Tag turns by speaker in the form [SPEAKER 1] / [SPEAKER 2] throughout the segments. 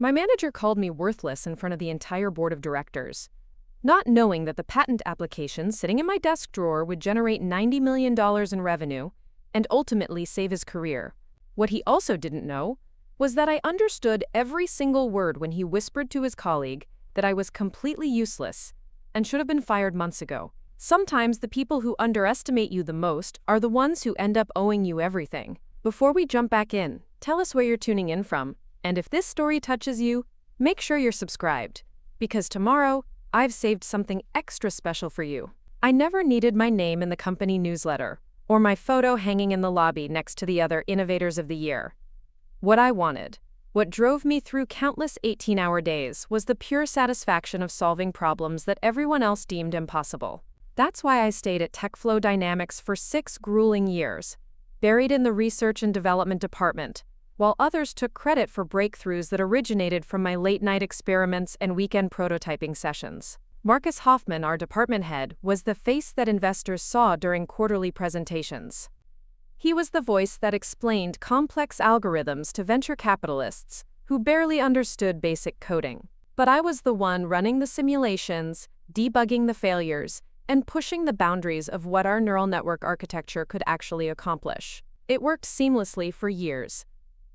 [SPEAKER 1] My manager called me worthless in front of the entire board of directors, not knowing that the patent application sitting in my desk drawer would generate $90 million in revenue and ultimately save his career. What he also didn't know was that I understood every single word when he whispered to his colleague that I was completely useless and should have been fired months ago. Sometimes the people who underestimate you the most are the ones who end up owing you everything. Before we jump back in, tell us where you're tuning in from, and if this story touches you, make sure you're subscribed, because tomorrow, I've saved something extra special for you. I never needed my name in the company newsletter, or my photo hanging in the lobby next to the other Innovators of the Year. What I wanted, what drove me through countless 18-hour days, was the pure satisfaction of solving problems that everyone else deemed impossible. That's why I stayed at TechFlow Dynamics for 6 grueling years, buried in the research and development department, while others took credit for breakthroughs that originated from my late-night experiments and weekend prototyping sessions. Marcus Hoffman, our department head, was the face that investors saw during quarterly presentations. He was the voice that explained complex algorithms to venture capitalists who barely understood basic coding. But I was the one running the simulations, debugging the failures, and pushing the boundaries of what our neural network architecture could actually accomplish. It worked seamlessly for years.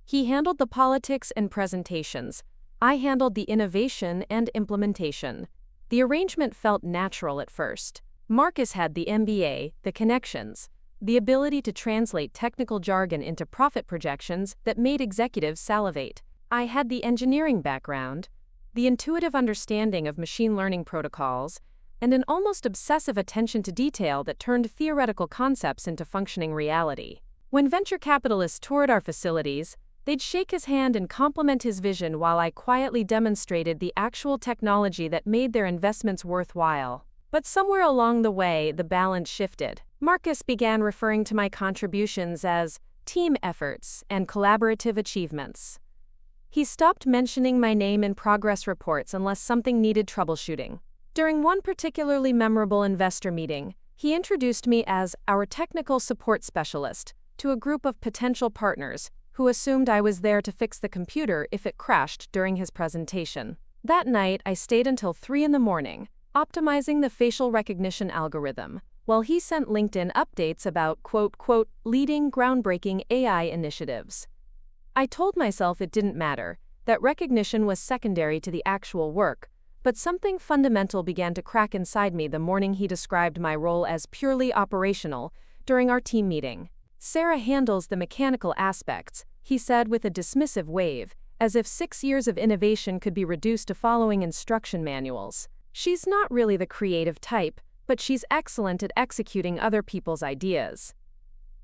[SPEAKER 1] He handled the politics and presentations. I handled the innovation and implementation. The arrangement felt natural at first. Marcus had the MBA, the connections, the ability to translate technical jargon into profit projections that made executives salivate. I had the engineering background, the intuitive understanding of machine learning protocols, and an almost obsessive attention to detail that turned theoretical concepts into functioning reality. When venture capitalists toured our facilities, they'd shake his hand and compliment his vision while I quietly demonstrated the actual technology that made their investments worthwhile. But somewhere along the way, the balance shifted. Marcus began referring to my contributions as team efforts and collaborative achievements. He stopped mentioning my name in progress reports unless something needed troubleshooting. During one particularly memorable investor meeting, he introduced me as our technical support specialist to a group of potential partners who assumed I was there to fix the computer if it crashed during his presentation. That night, I stayed until 3 in the morning, optimizing the facial recognition algorithm, while he sent LinkedIn updates about quote, leading groundbreaking AI initiatives. I told myself it didn't matter, that recognition was secondary to the actual work, but something fundamental began to crack inside me the morning he described my role as purely operational during our team meeting. Sarah handles the mechanical aspects, he said with a dismissive wave, as if 6 years of innovation could be reduced to following instruction manuals. She's not really the creative type, but she's excellent at executing other people's ideas.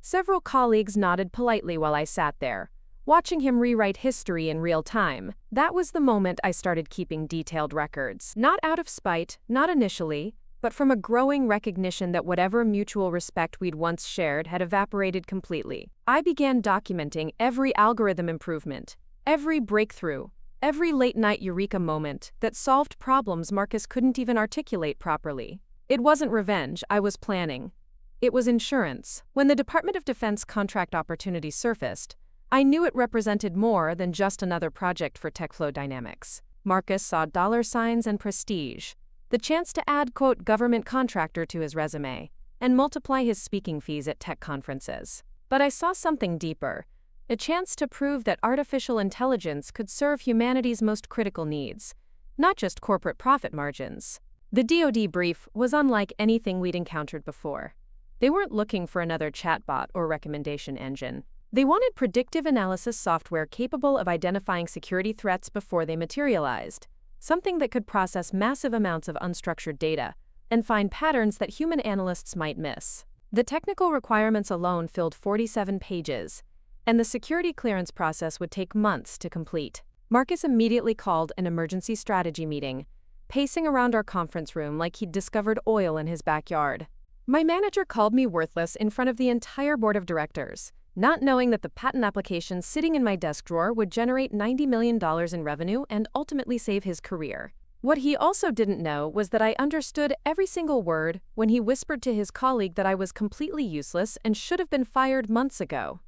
[SPEAKER 1] Several colleagues nodded politely while I sat there, watching him rewrite history in real time. That was the moment I started keeping detailed records. Not out of spite, not initially, but from a growing recognition that whatever mutual respect we'd once shared had evaporated completely. I began documenting every algorithm improvement, every breakthrough, every late-night eureka moment that solved problems Marcus couldn't even articulate properly. It wasn't revenge, I was planning. It was insurance. When the Department of Defense contract opportunity surfaced, I knew it represented more than just another project for TechFlow Dynamics. Marcus saw dollar signs and prestige, the chance to add, quote, government contractor to his resume, and multiply his speaking fees at tech conferences. But I saw something deeper, a chance to prove that artificial intelligence could serve humanity's most critical needs, not just corporate profit margins. The DoD brief was unlike anything we'd encountered before. They weren't looking for another chatbot or recommendation engine. They wanted predictive analysis software capable of identifying security threats before they materialized, something that could process massive amounts of unstructured data and find patterns that human analysts might miss. The technical requirements alone filled 47 pages, and the security clearance process would take months to complete. Marcus immediately called an emergency strategy meeting, pacing around our conference room like he'd discovered oil in his backyard. My manager called me worthless in front of the entire board of directors, not knowing that the patent application sitting in my desk drawer would generate $90 million in revenue and ultimately save his career. What he also didn't know was that I understood every single word when he whispered to his colleague that I was completely useless and should have been fired months ago.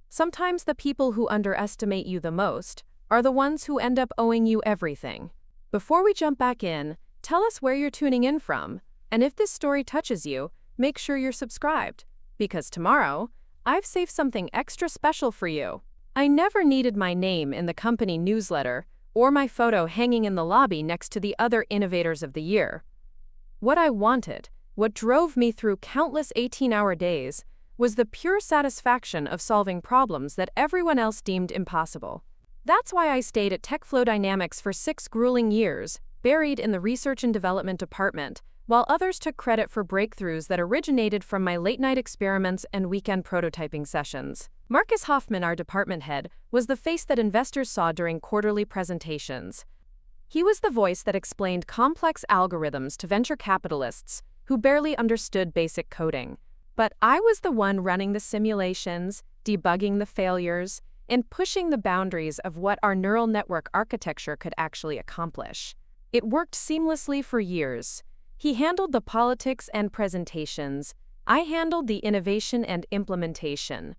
[SPEAKER 1] Sometimes the people who underestimate you the most are the ones who end up owing you everything. Before we jump back in, tell us where you're tuning in from, and if this story touches you, make sure you're subscribed, because tomorrow, I've saved something extra special for you. I never needed my name in the company newsletter or my photo hanging in the lobby next to the other innovators of the year. What I wanted, what drove me through countless 18-hour days, was the pure satisfaction of solving problems that everyone else deemed impossible. That's why I stayed at TechFlow Dynamics for 6 grueling years, buried in the research and development department, while others took credit for breakthroughs that originated from my late-night experiments and weekend prototyping sessions. Marcus Hoffman, our department head, was the face that investors saw during quarterly presentations. He was the voice that explained complex algorithms to venture capitalists who barely understood basic coding. But I was the one running the simulations, debugging the failures, and pushing the boundaries of what our neural network architecture could actually accomplish. It worked seamlessly for years. He handled the politics and presentations. I handled the innovation and implementation.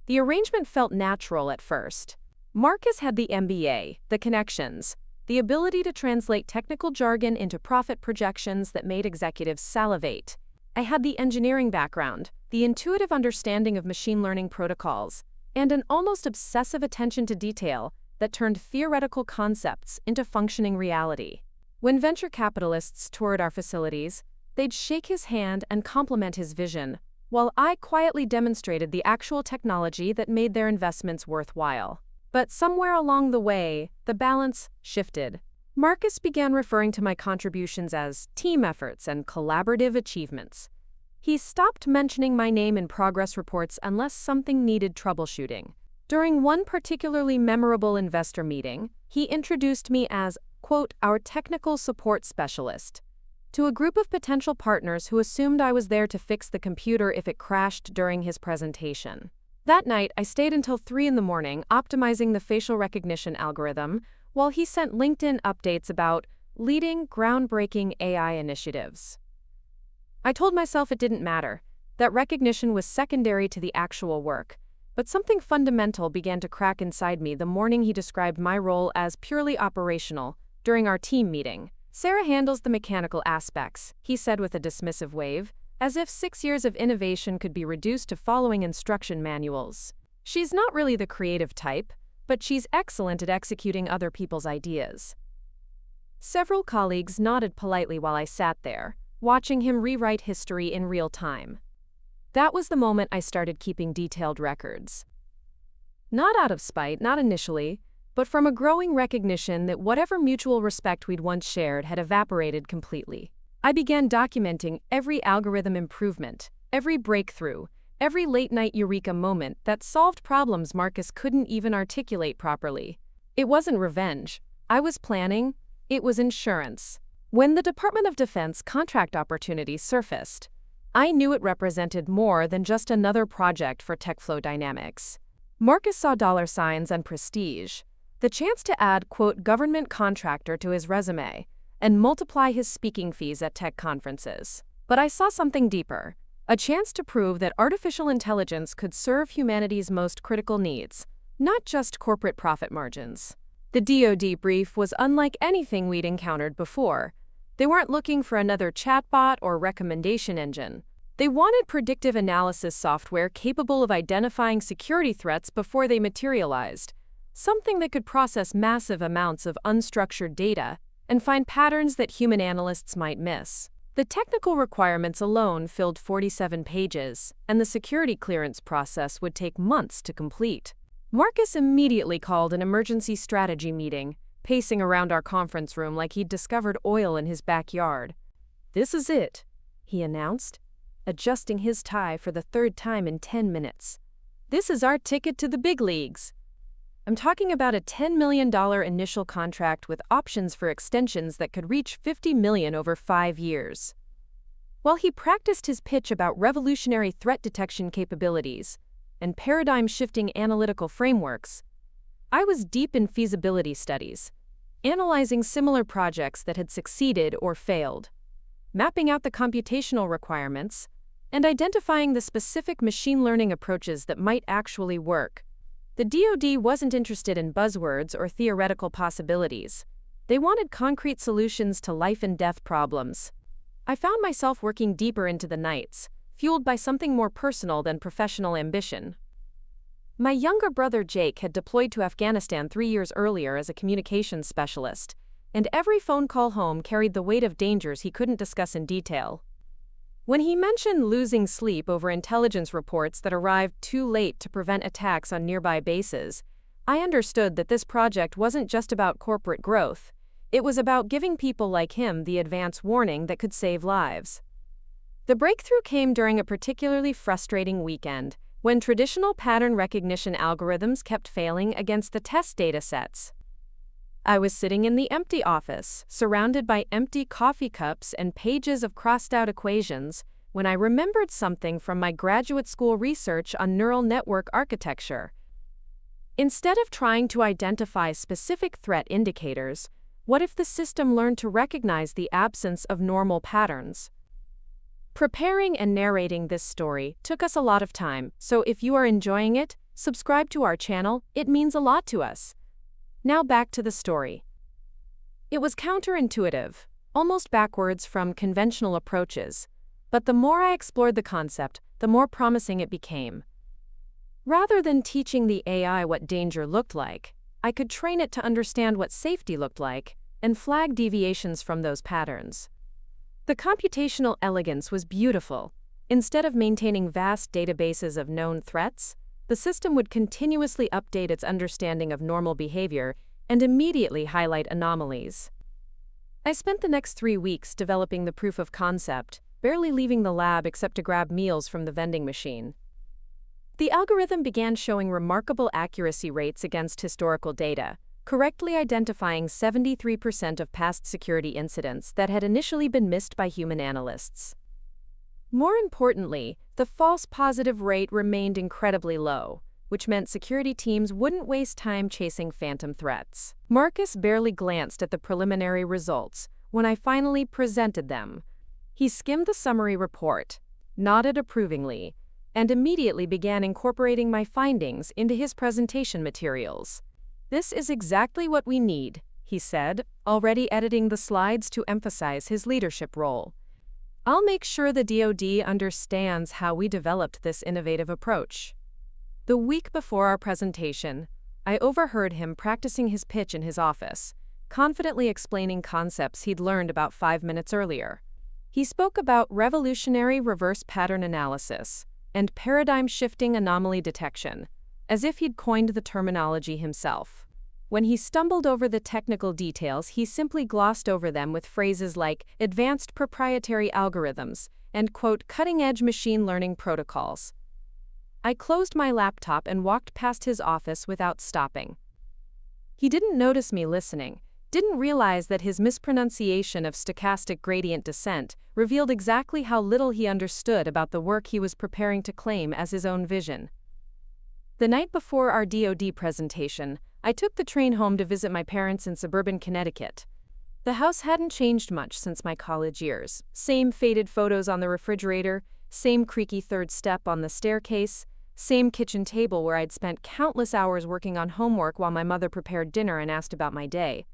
[SPEAKER 1] The arrangement felt natural at first. Marcus had the MBA, the connections, the ability to translate technical jargon into profit projections that made executives salivate. I had the engineering background, the intuitive understanding of machine learning protocols, and an almost obsessive attention to detail that turned theoretical concepts into functioning reality. When venture capitalists toured our facilities, they'd shake his hand and compliment his vision, while I quietly demonstrated the actual technology that made their investments worthwhile. But somewhere along the way, the balance shifted. Marcus began referring to my contributions as team efforts and collaborative achievements. He stopped mentioning my name in progress reports unless something needed troubleshooting. During one particularly memorable investor meeting, he introduced me as, quote, our technical support specialist, to a group of potential partners who assumed I was there to fix the computer if it crashed during his presentation. That night, I stayed until 3 in the morning optimizing the facial recognition algorithm, while he sent LinkedIn updates about leading groundbreaking AI initiatives. I told myself it didn't matter, that recognition was secondary to the actual work, but something fundamental began to crack inside me the morning he described my role as purely operational during our team meeting. Sarah handles the mechanical aspects, he said with a dismissive wave, as if 6 years of innovation could be reduced to following instruction manuals. She's not really the creative type, but she's excellent at executing other people's ideas. Several colleagues nodded politely while I sat there, watching him rewrite history in real time. That was the moment I started keeping detailed records. Not out of spite, not initially, but from a growing recognition that whatever mutual respect we'd once shared had evaporated completely. I began documenting every algorithm improvement, every breakthrough, every late-night eureka moment that solved problems Marcus couldn't even articulate properly. It wasn't revenge. I was planning. It was insurance. When the Department of Defense contract opportunity surfaced, I knew it represented more than just another project for TechFlow Dynamics. Marcus saw dollar signs and prestige, the chance to add, quote, government contractor to his resume, and multiply his speaking fees at tech conferences. But I saw something deeper, a chance to prove that artificial intelligence could serve humanity's most critical needs, not just corporate profit margins. The DoD brief was unlike anything we'd encountered before. They weren't looking for another chatbot or recommendation engine. They wanted predictive analysis software capable of identifying security threats before they materialized, something that could process massive amounts of unstructured data and find patterns that human analysts might miss. The technical requirements alone filled 47 pages, and the security clearance process would take months to complete. Marcus immediately called an emergency strategy meeting, pacing around our conference room like he'd discovered oil in his backyard. "This is it," he announced, adjusting his tie for the 3rd time in 10 minutes. "This is our ticket to the big leagues." I'm talking about a $10 million initial contract with options for extensions that could reach $50 million over 5 years. While he practiced his pitch about revolutionary threat detection capabilities and paradigm-shifting analytical frameworks, I was deep in feasibility studies, analyzing similar projects that had succeeded or failed, mapping out the computational requirements, and identifying the specific machine learning approaches that might actually work. The DoD wasn't interested in buzzwords or theoretical possibilities. They wanted concrete solutions to life-and-death problems. I found myself working deeper into the nights, fueled by something more personal than professional ambition. My younger brother Jake had deployed to Afghanistan 3 years earlier as a communications specialist, and every phone call home carried the weight of dangers he couldn't discuss in detail. When he mentioned losing sleep over intelligence reports that arrived too late to prevent attacks on nearby bases, I understood that this project wasn't just about corporate growth. It was about giving people like him the advance warning that could save lives. The breakthrough came during a particularly frustrating weekend, when traditional pattern recognition algorithms kept failing against the test data sets. I was sitting in the empty office, surrounded by empty coffee cups and pages of crossed-out equations, when I remembered something from my graduate school research on neural network architecture. Instead of trying to identify specific threat indicators, what if the system learned to recognize the absence of normal patterns? Preparing and narrating this story took us a lot of time, so if you are enjoying it, subscribe to our channel, it means a lot to us. Now back to the story. It was counterintuitive, almost backwards from conventional approaches, but the more I explored the concept, the more promising it became. Rather than teaching the AI what danger looked like, I could train it to understand what safety looked like and flag deviations from those patterns. The computational elegance was beautiful. Instead of maintaining vast databases of known threats, the system would continuously update its understanding of normal behavior and immediately highlight anomalies. I spent the next 3 weeks developing the proof of concept, barely leaving the lab except to grab meals from the vending machine. The algorithm began showing remarkable accuracy rates against historical data, correctly identifying 73% of past security incidents that had initially been missed by human analysts. More importantly, the false positive rate remained incredibly low, which meant security teams wouldn't waste time chasing phantom threats. Marcus barely glanced at the preliminary results when I finally presented them. He skimmed the summary report, nodded approvingly, and immediately began incorporating my findings into his presentation materials. "This is exactly what we need," he said, already editing the slides to emphasize his leadership role. "I'll make sure the DoD understands how we developed this innovative approach." The week before our presentation, I overheard him practicing his pitch in his office, confidently explaining concepts he'd learned about 5 minutes earlier. He spoke about revolutionary reverse pattern analysis and paradigm-shifting anomaly detection, as if he'd coined the terminology himself. When he stumbled over the technical details, he simply glossed over them with phrases like advanced proprietary algorithms and, quote, cutting-edge machine learning protocols. I closed my laptop and walked past his office without stopping. He didn't notice me listening, didn't realize that his mispronunciation of stochastic gradient descent revealed exactly how little he understood about the work he was preparing to claim as his own vision. The night before our DoD presentation, I took the train home to visit my parents in suburban Connecticut. The house hadn't changed much since my college years. Same faded photos on the refrigerator, same creaky third step on the staircase, same kitchen table where I'd spent countless hours working on homework while my mother prepared dinner and asked about my day.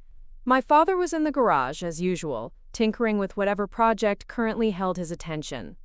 [SPEAKER 1] My father was in the garage, as usual, tinkering with whatever project currently held his attention.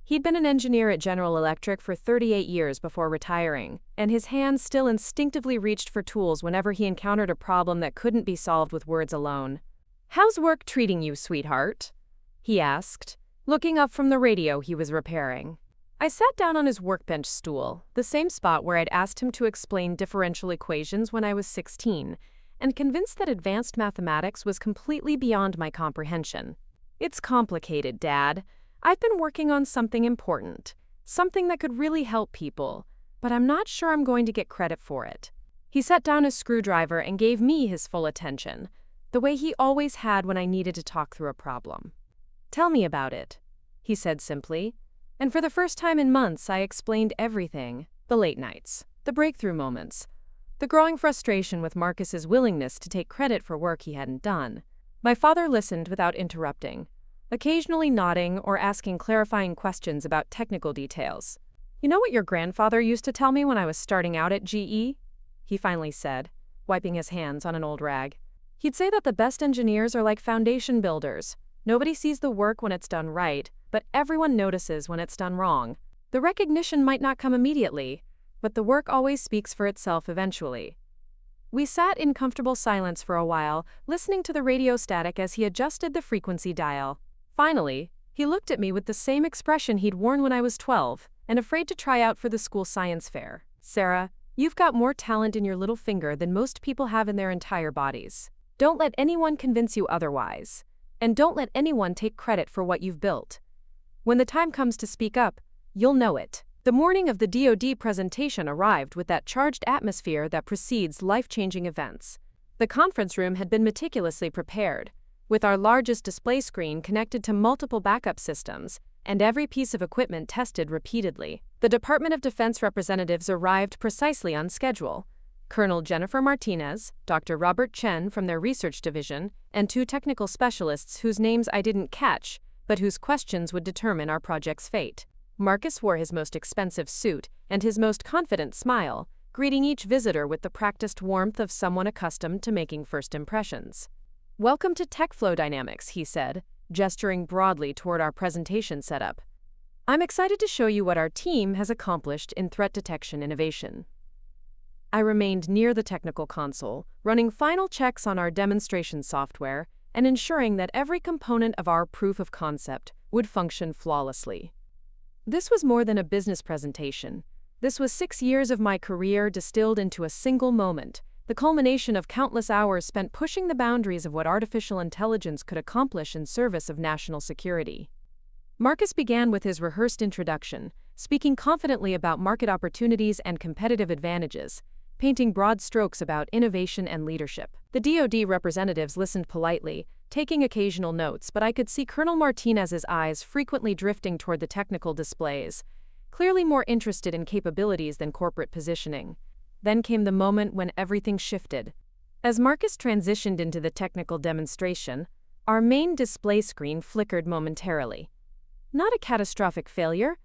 [SPEAKER 1] He'd been an engineer at General Electric for 38 years before retiring, and his hands still instinctively reached for tools whenever he encountered a problem that couldn't be solved with words alone. "How's work treating you, sweetheart?" he asked, looking up from the radio he was repairing. I sat down on his workbench stool, the same spot where I'd asked him to explain differential equations when I was 16, and convinced that advanced mathematics was completely beyond my comprehension. "It's complicated, Dad. I've been working on something important, something that could really help people, but I'm not sure I'm going to get credit for it." He set down his screwdriver and gave me his full attention, the way he always had when I needed to talk through a problem. "Tell me about it," he said simply, and for the first time in months I explained everything: the late nights, the breakthrough moments, the growing frustration with Marcus's willingness to take credit for work he hadn't done. My father listened without interrupting, occasionally nodding or asking clarifying questions about technical details. "You know what your grandfather used to tell me when I was starting out at GE?" he finally said, wiping his hands on an old rag. He'd say that the best engineers are like foundation builders. Nobody sees the work when it's done right, but everyone notices when it's done wrong. The recognition might not come immediately, but the work always speaks for itself eventually. We sat in comfortable silence for a while, listening to the radio static as he adjusted the frequency dial. Finally, he looked at me with the same expression he'd worn when I was 12, and afraid to try out for the school science fair. "Sarah, you've got more talent in your little finger than most people have in their entire bodies. Don't let anyone convince you otherwise. And don't let anyone take credit for what you've built. When the time comes to speak up, you'll know it." The morning of the DoD presentation arrived with that charged atmosphere that precedes life-changing events. The conference room had been meticulously prepared, with our largest display screen connected to multiple backup systems, and every piece of equipment tested repeatedly. The Department of Defense representatives arrived precisely on schedule. Colonel Jennifer Martinez, Dr. Robert Chen from their research division, and 2 technical specialists whose names I didn't catch, but whose questions would determine our project's fate. Marcus wore his most expensive suit and his most confident smile, greeting each visitor with the practiced warmth of someone accustomed to making first impressions. "Welcome to TechFlow Dynamics," he said, gesturing broadly toward our presentation setup. "I'm excited to show you what our team has accomplished in threat detection innovation." I remained near the technical console, running final checks on our demonstration software and ensuring that every component of our proof of concept would function flawlessly. This was more than a business presentation. This was 6 years of my career distilled into a single moment, the culmination of countless hours spent pushing the boundaries of what artificial intelligence could accomplish in service of national security. Marcus began with his rehearsed introduction, speaking confidently about market opportunities and competitive advantages, painting broad strokes about innovation and leadership. The DoD representatives listened politely, taking occasional notes, but I could see Colonel Martinez's eyes frequently drifting toward the technical displays, clearly more interested in capabilities than corporate positioning. Then came the moment when everything shifted. As Marcus transitioned into the technical demonstration, our main display screen flickered momentarily. Not a catastrophic failure,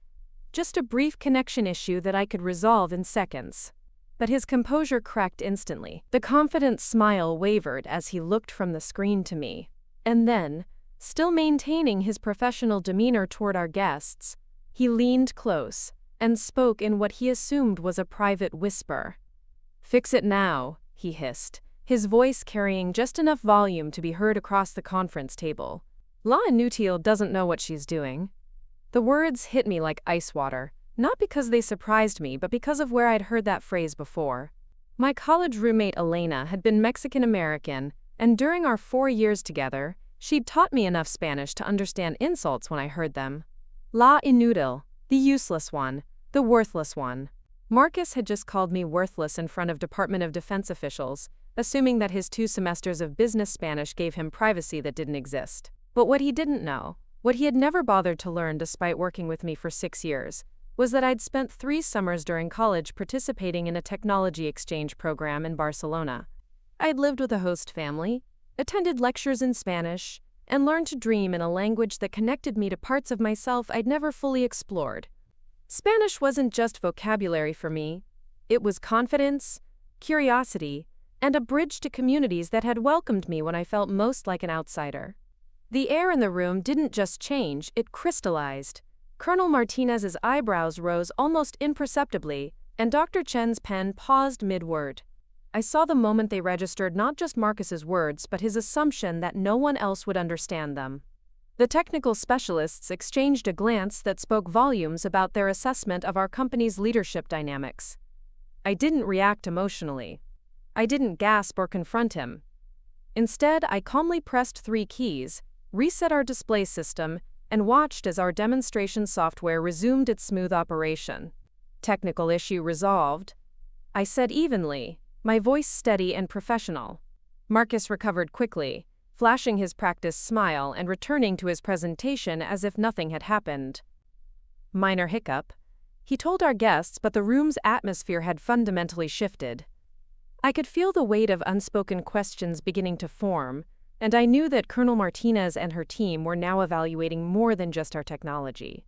[SPEAKER 1] just a brief connection issue that I could resolve in seconds. But his composure cracked instantly. The confident smile wavered as he looked from the screen to me. And then, still maintaining his professional demeanor toward our guests, he leaned close and spoke in what he assumed was a private whisper. "Fix it now," he hissed, his voice carrying just enough volume to be heard across the conference table. "La Inutile doesn't know what she's doing." The words hit me like ice water, not because they surprised me, but because of where I'd heard that phrase before. My college roommate Elena had been Mexican-American, and during our 4 years together, she'd taught me enough Spanish to understand insults when I heard them. La inútil, the useless one, the worthless one. Marcus had just called me worthless in front of Department of Defense officials, assuming that his 2 semesters of business Spanish gave him privacy that didn't exist. But what he didn't know, what he had never bothered to learn despite working with me for 6 years, was that I'd spent 3 summers during college participating in a technology exchange program in Barcelona. I'd lived with a host family, attended lectures in Spanish, and learned to dream in a language that connected me to parts of myself I'd never fully explored. Spanish wasn't just vocabulary for me, it was confidence, curiosity, and a bridge to communities that had welcomed me when I felt most like an outsider. The air in the room didn't just change, it crystallized. Colonel Martinez's eyebrows rose almost imperceptibly, and Dr. Chen's pen paused mid-word. I saw the moment they registered not just Marcus's words, but his assumption that no one else would understand them. The technical specialists exchanged a glance that spoke volumes about their assessment of our company's leadership dynamics. I didn't react emotionally. I didn't gasp or confront him. Instead, I calmly pressed 3 keys, reset our display system, and watched as our demonstration software resumed its smooth operation. "Technical issue resolved," I said evenly, my voice steady and professional. Marcus recovered quickly, flashing his practiced smile and returning to his presentation as if nothing had happened. "Minor hiccup," he told our guests, but the room's atmosphere had fundamentally shifted. I could feel the weight of unspoken questions beginning to form, and I knew that Colonel Martinez and her team were now evaluating more than just our technology.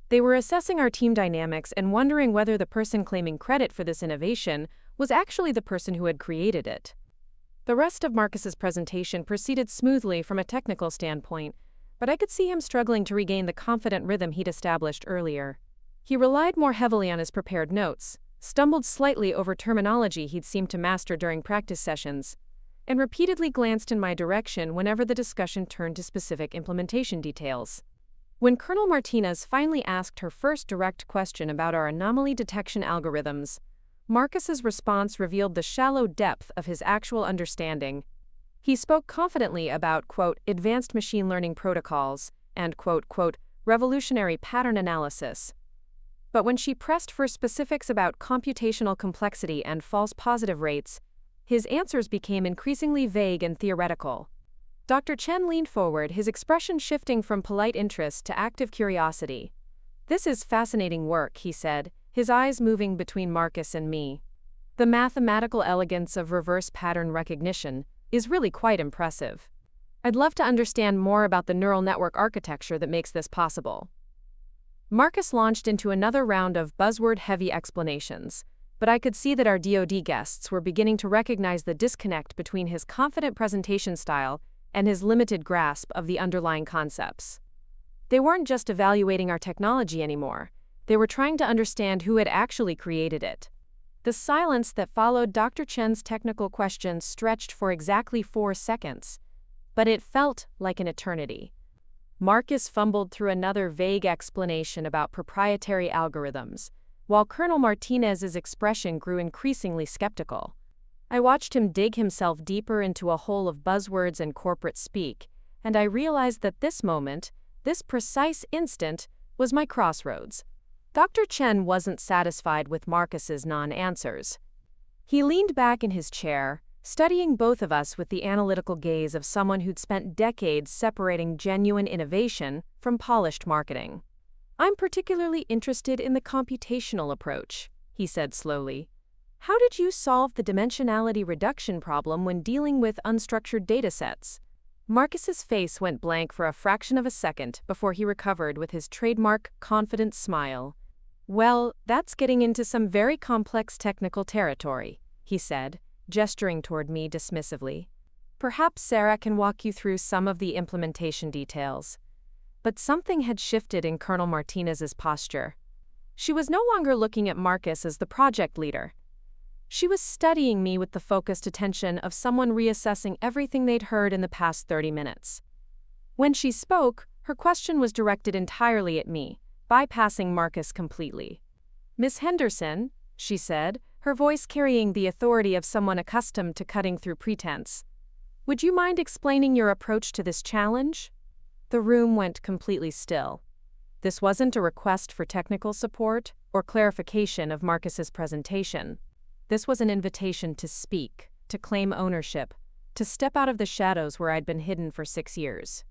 [SPEAKER 1] They were assessing our team dynamics and wondering whether the person claiming credit for this innovation was actually the person who had created it. The rest of Marcus's presentation proceeded smoothly from a technical standpoint, but I could see him struggling to regain the confident rhythm he'd established earlier. He relied more heavily on his prepared notes, stumbled slightly over terminology he'd seemed to master during practice sessions, and repeatedly glanced in my direction whenever the discussion turned to specific implementation details. When Colonel Martinez finally asked her first direct question about our anomaly detection algorithms, Marcus's response revealed the shallow depth of his actual understanding. He spoke confidently about, quote, advanced machine learning protocols and, quote, revolutionary pattern analysis. But when she pressed for specifics about computational complexity and false positive rates, his answers became increasingly vague and theoretical. Dr. Chen leaned forward, his expression shifting from polite interest to active curiosity. "This is fascinating work," he said, his eyes moving between Marcus and me. "The mathematical elegance of reverse pattern recognition is really quite impressive. I'd love to understand more about the neural network architecture that makes this possible." Marcus launched into another round of buzzword-heavy explanations, but I could see that our DoD guests were beginning to recognize the disconnect between his confident presentation style and his limited grasp of the underlying concepts. They weren't just evaluating our technology anymore. They were trying to understand who had actually created it. The silence that followed Dr. Chen's technical questions stretched for exactly 4 seconds, but it felt like an eternity. Marcus fumbled through another vague explanation about proprietary algorithms, while Colonel Martinez's expression grew increasingly skeptical. I watched him dig himself deeper into a hole of buzzwords and corporate speak, and I realized that this moment, this precise instant, was my crossroads. Dr. Chen wasn't satisfied with Marcus's non-answers. He leaned back in his chair, studying both of us with the analytical gaze of someone who'd spent decades separating genuine innovation from polished marketing. "I'm particularly interested in the computational approach," he said slowly. "How did you solve the dimensionality reduction problem when dealing with unstructured datasets?" Marcus's face went blank for a fraction of a second before he recovered with his trademark confident smile. "Well, that's getting into some very complex technical territory," he said, gesturing toward me dismissively. "Perhaps Sarah can walk you through some of the implementation details." But something had shifted in Colonel Martinez's posture. She was no longer looking at Marcus as the project leader. She was studying me with the focused attention of someone reassessing everything they'd heard in the past 30 minutes. When she spoke, her question was directed entirely at me, bypassing Marcus completely. "Miss Henderson," she said, her voice carrying the authority of someone accustomed to cutting through pretense, "would you mind explaining your approach to this challenge?" The room went completely still. This wasn't a request for technical support or clarification of Marcus's presentation. This was an invitation to speak, to claim ownership, to step out of the shadows where I'd been hidden for 6 years.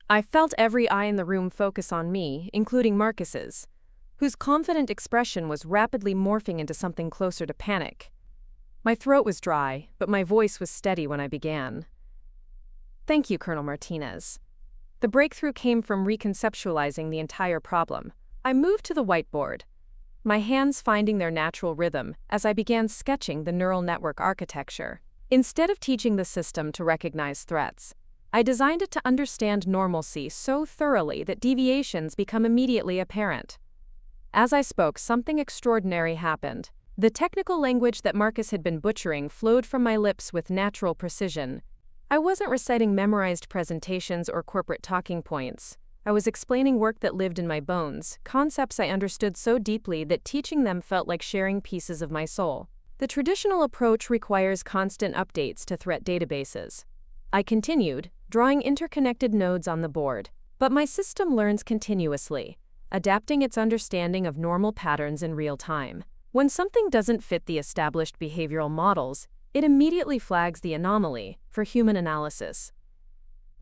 [SPEAKER 1] I felt every eye in the room focus on me, including Marcus's, whose confident expression was rapidly morphing into something closer to panic. My throat was dry, but my voice was steady when I began. "Thank you, Colonel Martinez." The breakthrough came from reconceptualizing the entire problem. I moved to the whiteboard, my hands finding their natural rhythm as I began sketching the neural network architecture. Instead of teaching the system to recognize threats, I designed it to understand normalcy so thoroughly that deviations become immediately apparent. As I spoke, something extraordinary happened. The technical language that Marcus had been butchering flowed from my lips with natural precision. I wasn't reciting memorized presentations or corporate talking points. I was explaining work that lived in my bones, concepts I understood so deeply that teaching them felt like sharing pieces of my soul. The traditional approach requires constant updates to threat databases. I continued, drawing interconnected nodes on the board. But my system learns continuously, adapting its understanding of normal patterns in real time. When something doesn't fit the established behavioral models, it immediately flags the anomaly for human analysis.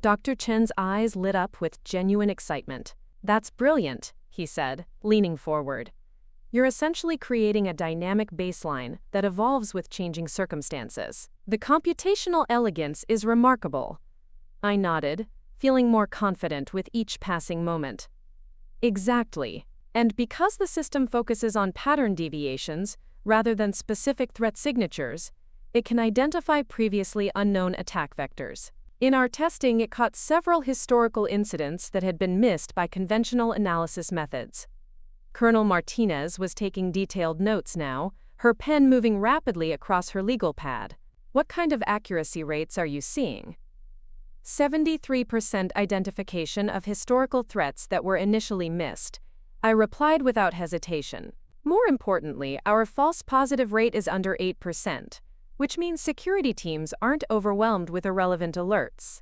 [SPEAKER 1] Dr. Chen's eyes lit up with genuine excitement. "That's brilliant," he said, leaning forward. "You're essentially creating a dynamic baseline that evolves with changing circumstances. The computational elegance is remarkable." I nodded, feeling more confident with each passing moment. "Exactly. And because the system focuses on pattern deviations, rather than specific threat signatures, it can identify previously unknown attack vectors. In our testing, it caught several historical incidents that had been missed by conventional analysis methods. Colonel Martinez was taking detailed notes now, her pen moving rapidly across her legal pad. What kind of accuracy rates are you seeing? 73% identification of historical threats that were initially missed. I replied without hesitation. More importantly, our false positive rate is under 8%, which means security teams aren't overwhelmed with irrelevant alerts.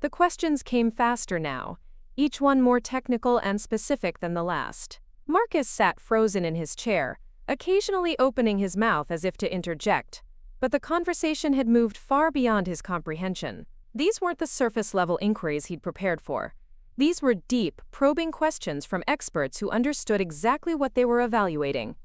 [SPEAKER 1] The questions came faster now, each one more technical and specific than the last. Marcus sat frozen in his chair, occasionally opening his mouth as if to interject, but the conversation had moved far beyond his comprehension. These weren't the surface-level inquiries he'd prepared for. These were deep, probing questions from experts who understood exactly what they were evaluating.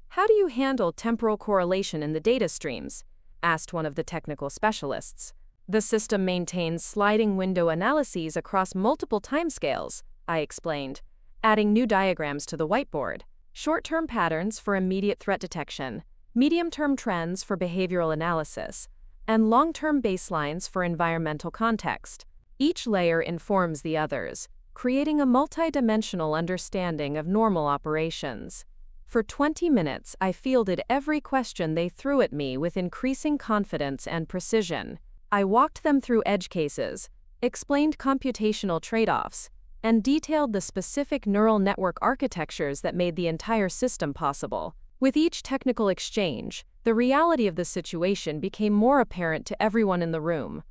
[SPEAKER 1] "How do you handle temporal correlation in the data streams?" asked one of the technical specialists. "The system maintains sliding window analyses across multiple timescales," I explained, adding new diagrams to the whiteboard. Short-term patterns for immediate threat detection, medium-term trends for behavioral analysis, and long-term baselines for environmental context. Each layer informs the others, creating a multi-dimensional understanding of normal operations. For 20 minutes, I fielded every question they threw at me with increasing confidence and precision. I walked them through edge cases, explained computational trade-offs, and detailed the specific neural network architectures that made the entire system possible. With each technical exchange, the reality of the situation became more apparent to everyone in the room.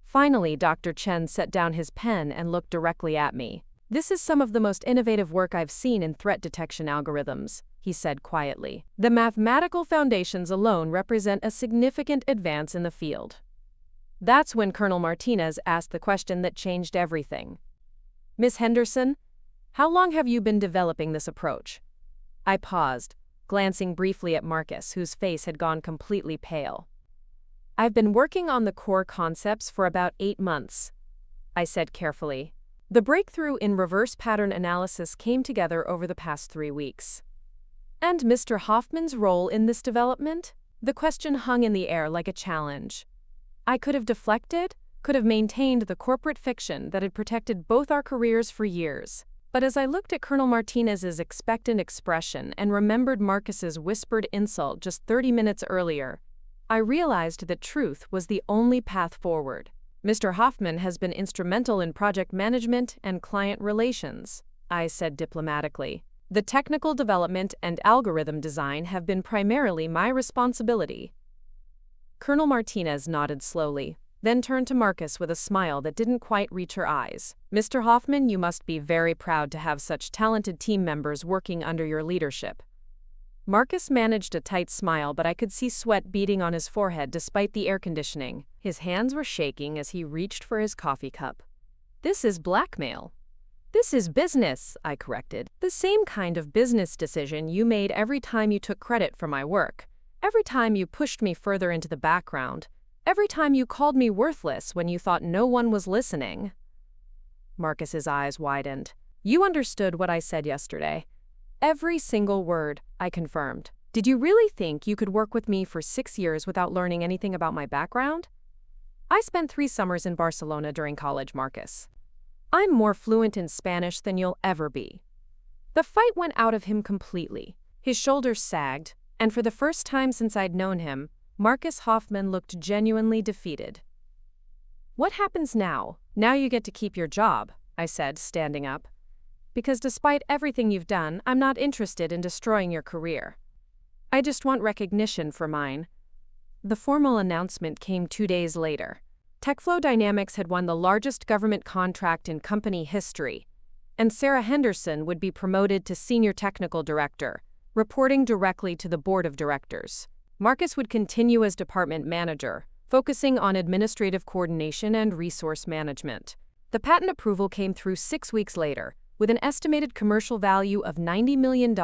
[SPEAKER 1] Finally, Dr. Chen set down his pen and looked directly at me. "This is some of the most innovative work I've seen in threat detection algorithms," he said quietly. "The mathematical foundations alone represent a significant advance in the field." That's when Colonel Martinez asked the question that changed everything. "Miss Henderson, how long have you been developing this approach?" I paused, glancing briefly at Marcus, whose face had gone completely pale. "I've been working on the core concepts for about 8 months," I said carefully. "The breakthrough in reverse pattern analysis came together over the past 3 weeks." "And Mr. Hoffman's role in this development?" The question hung in the air like a challenge. I could have deflected, could have maintained the corporate fiction that had protected both our careers for years. But as I looked at Colonel Martinez's expectant expression and remembered Marcus's whispered insult just 30 minutes earlier, I realized that truth was the only path forward. "Mr. Hoffman has been instrumental in project management and client relations," I said diplomatically. "The technical development and algorithm design have been primarily my responsibility." Colonel Martinez nodded slowly, then turned to Marcus with a smile that didn't quite reach her eyes. "Mr. Hoffman, you must be very proud to have such talented team members working under your leadership." Marcus managed a tight smile, but I could see sweat beading on his forehead despite the air conditioning. His hands were shaking as he reached for his coffee cup. "This is blackmail." "This is business," I corrected. "The same kind of business decision you made every time you took credit for my work, every time you pushed me further into the background, every time you called me worthless when you thought no one was listening." Marcus's eyes widened. "You understood what I said yesterday." "Every single word," I confirmed. "Did you really think you could work with me for 6 years without learning anything about my background?" "I spent 3 summers in Barcelona during college, Marcus. I'm more fluent in Spanish than you'll ever be." The fight went out of him completely. His shoulders sagged, and for the first time since I'd known him, Marcus Hoffman looked genuinely defeated. "What happens now? Now you get to keep your job," I said, standing up. "Because despite everything you've done, I'm not interested in destroying your career. I just want recognition for mine." The formal announcement came 2 days later. TechFlow Dynamics had won the largest government contract in company history, and Sarah Henderson would be promoted to Senior Technical Director, reporting directly to the Board of Directors. Marcus would continue as Department Manager, focusing on administrative coordination and resource management. The patent approval came through 6 weeks later, with an estimated commercial value of $90 million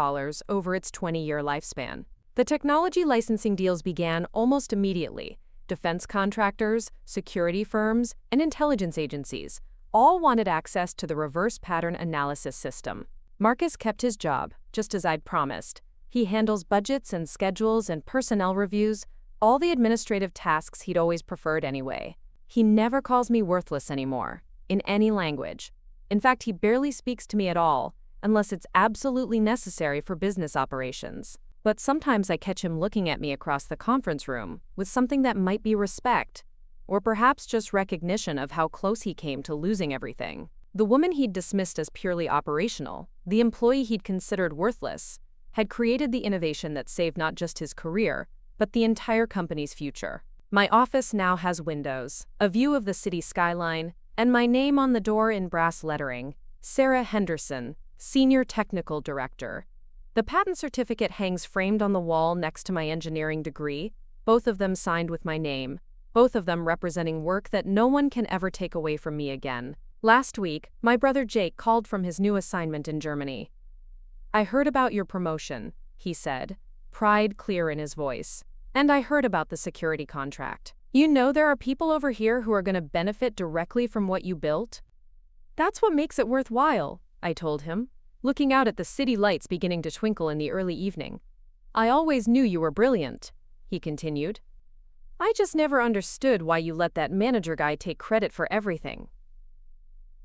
[SPEAKER 1] over its 20-year lifespan. The technology licensing deals began almost immediately. Defense contractors, security firms, and intelligence agencies all wanted access to the reverse pattern analysis system. Marcus kept his job, just as I'd promised, He handles budgets and schedules and personnel reviews, all the administrative tasks he'd always preferred anyway. He never calls me worthless anymore, in any language. In fact, he barely speaks to me at all, unless it's absolutely necessary for business operations. But sometimes I catch him looking at me across the conference room with something that might be respect, or perhaps just recognition of how close he came to losing everything. The woman he'd dismissed as purely operational, the employee he'd considered worthless, had created the innovation that saved not just his career, but the entire company's future. My office now has windows, a view of the city skyline, and my name on the door in brass lettering, Sarah Henderson, Senior Technical Director. The patent certificate hangs framed on the wall next to my engineering degree, both of them signed with my name, both of them representing work that no one can ever take away from me again. Last week, my brother Jake called from his new assignment in Germany. "I heard about your promotion," he said, pride clear in his voice. "And I heard about the security contract. You know there are people over here who are going to benefit directly from what you built?" "That's what makes it worthwhile," I told him, looking out at the city lights beginning to twinkle in the early evening. "I always knew you were brilliant," he continued. "I just never understood why you let that manager guy take credit for everything."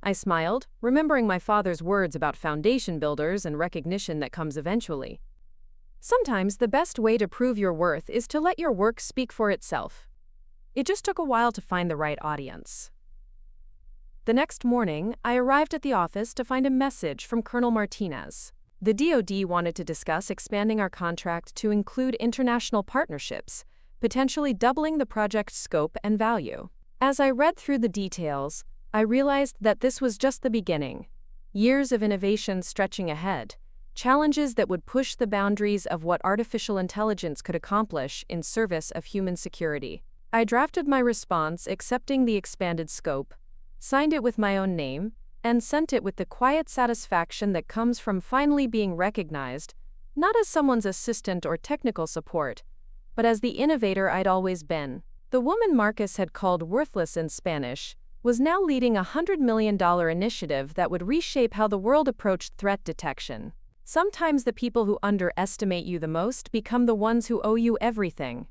[SPEAKER 1] I smiled, remembering my father's words about foundation builders and recognition that comes eventually. Sometimes the best way to prove your worth is to let your work speak for itself. It just took a while to find the right audience. The next morning, I arrived at the office to find a message from Colonel Martinez. The DoD wanted to discuss expanding our contract to include international partnerships, potentially doubling the project's scope and value. As I read through the details, I realized that this was just the beginning. Years of innovation stretching ahead, challenges that would push the boundaries of what artificial intelligence could accomplish in service of human security. I drafted my response accepting the expanded scope, signed it with my own name, and sent it with the quiet satisfaction that comes from finally being recognized, not as someone's assistant or technical support, but as the innovator I'd always been. The woman Marcus had called worthless in Spanish was now leading a $100 million initiative that would reshape how the world approached threat detection. Sometimes the people who underestimate you the most become the ones who owe you everything.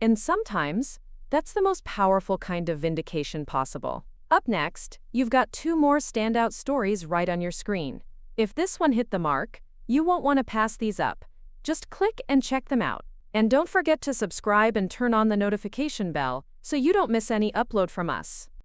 [SPEAKER 1] And sometimes, that's the most powerful kind of vindication possible. Up next, you've got 2 more standout stories right on your screen. If this one hit the mark, you won't want to pass these up. Just click and check them out. And don't forget to subscribe and turn on the notification bell so you don't miss any upload from us.